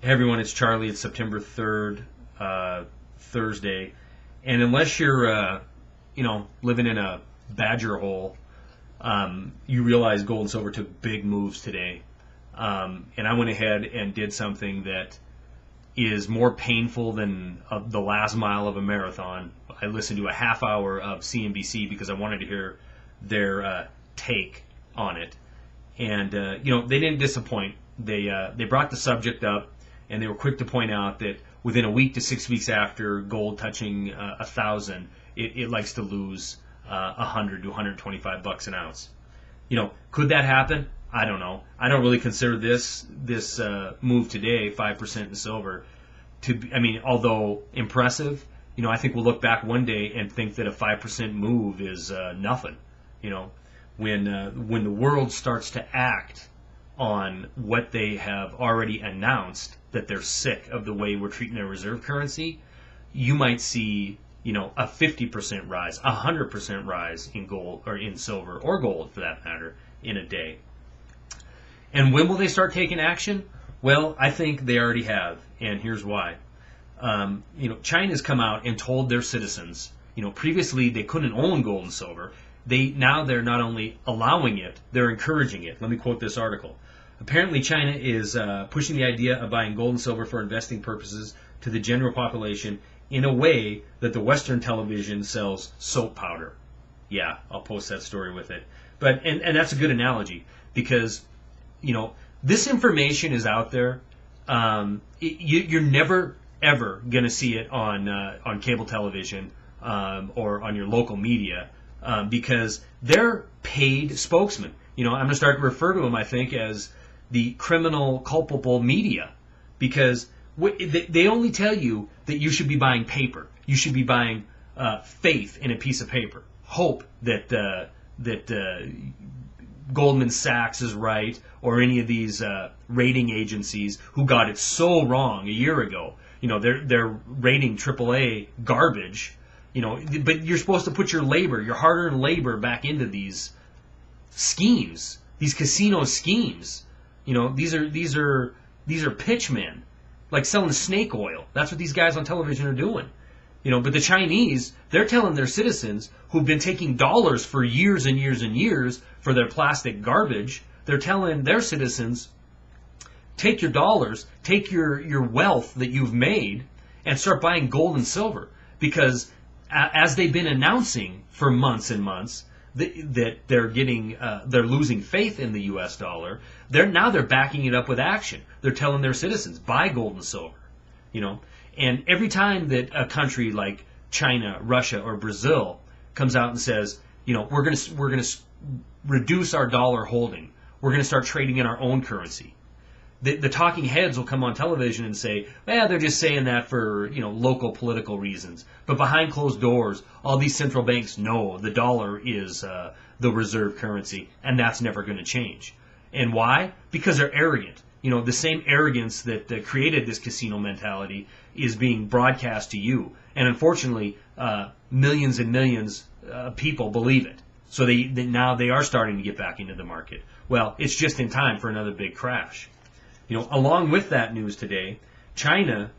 Hey everyone, it's Charlie. It's September 3rd, Thursday. And unless you're, living in a badger hole, you realize gold and silver took big moves today. And I went ahead and did something that is more painful than the last mile of a marathon. I listened to a half hour of CNBC because I wanted to hear their take on it. And, they didn't disappoint. They brought the subject up. And they were quick to point out that within a week to 6 weeks after gold touching 1,000, it likes to lose 100 to 125 bucks an ounce. Could that happen? I don't know. I don't really consider this move today, 5% in silver, although impressive. I think we'll look back one day and think that a 5% move is nothing. When the world starts to act on what they have already announced, that they're sick of the way we're treating their reserve currency, you might see, a 50% rise, a 100% rise in gold or in silver or gold for that matter in a day. And when will they start taking action? Well, I think they already have, and here's why. China's come out and told their citizens, previously they couldn't own gold and silver. Now they're not only allowing it, they're encouraging it. Let me quote this article. Apparently, China is pushing the idea of buying gold and silver for investing purposes to the general population in a way that the Western television sells soap powder. Yeah, I'll post that story with it. But and that's a good analogy because, this information is out there. You're never ever going to see it on cable television or on your local media because they're paid spokesmen. I'm going to start to refer to them, I think, as the criminal culpable media, because they only tell you that you should be buying paper. You should be buying faith in a piece of paper, hope that Goldman Sachs is right, or any of these rating agencies who got it so wrong a year ago. They're rating AAA garbage. But you're supposed to put your labor, your hard-earned labor, back into these schemes, these casino schemes. These are pitchmen, like selling snake oil. That's what these guys on television are doing. But the Chinese, they're telling their citizens who've been taking dollars for years and years and years for their plastic garbage, they're telling their citizens, take your dollars, take your wealth that you've made, and start buying gold and silver. Because as they've been announcing for months and months, that they're losing faith in the U.S. dollar. They're backing it up with action. They're telling their citizens, buy gold and silver. And every time that a country like China, Russia, or Brazil comes out and says, we're gonna reduce our dollar holding, we're gonna start trading in our own currency, the talking heads will come on television and say, they're just saying that for, local political reasons. But behind closed doors, all these central banks know the dollar is the reserve currency, and that's never going to change. And why? Because they're arrogant. The same arrogance that created this casino mentality is being broadcast to you. And unfortunately, millions and millions of people believe it. So now they are starting to get back into the market. Well, it's just in time for another big crash. Along with that news today, China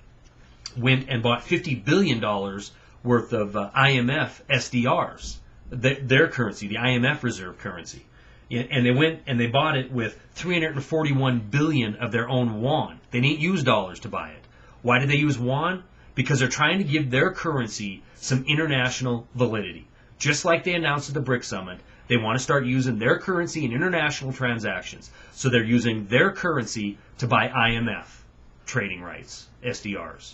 went and bought $50 billion worth of IMF SDRs, their currency, the IMF reserve currency. And they went and they bought it with 341 billion of their own yuan. They didn't use dollars to buy it. Why did they use yuan? Because they're trying to give their currency some international validity. Just like they announced at the BRICS Summit, they want to start using their currency in international transactions. So they're using their currency to buy IMF trading rights, SDRs.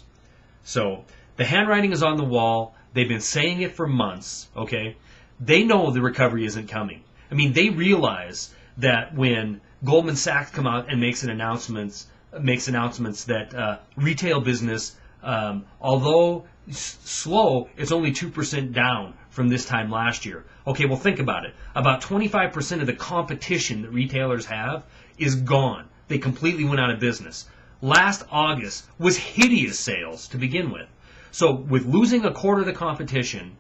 So the handwriting is on the wall. They've been saying it for months, okay? They know the recovery isn't coming. They realize that when Goldman Sachs come out and makes announcements that retail business, although slow, it's only 2% down from this time last year. Okay, well think about it. About 25% of the competition that retailers have is gone. They completely went out of business. Last August was hideous sales to begin with. So with losing a quarter of the competition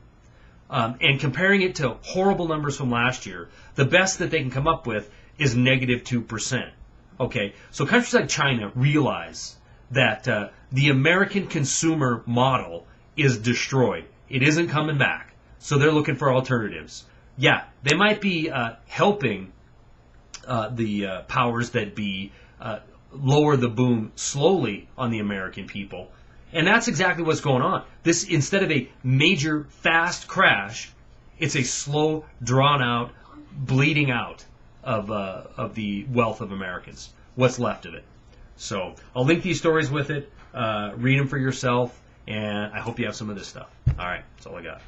and comparing it to horrible numbers from last year, the best that they can come up with is negative 2%. Okay, so countries like China realize that the American consumer model is destroyed. It isn't coming back. So they're looking for alternatives. Yeah, they might be helping the powers that be lower the boom slowly on the American people. And that's exactly what's going on. This, instead of a major fast crash, it's a slow, drawn out, bleeding out of the wealth of Americans. What's left of it. So I'll link these stories with it. Read them for yourself, and I hope you have some of this stuff. All right, that's all I got.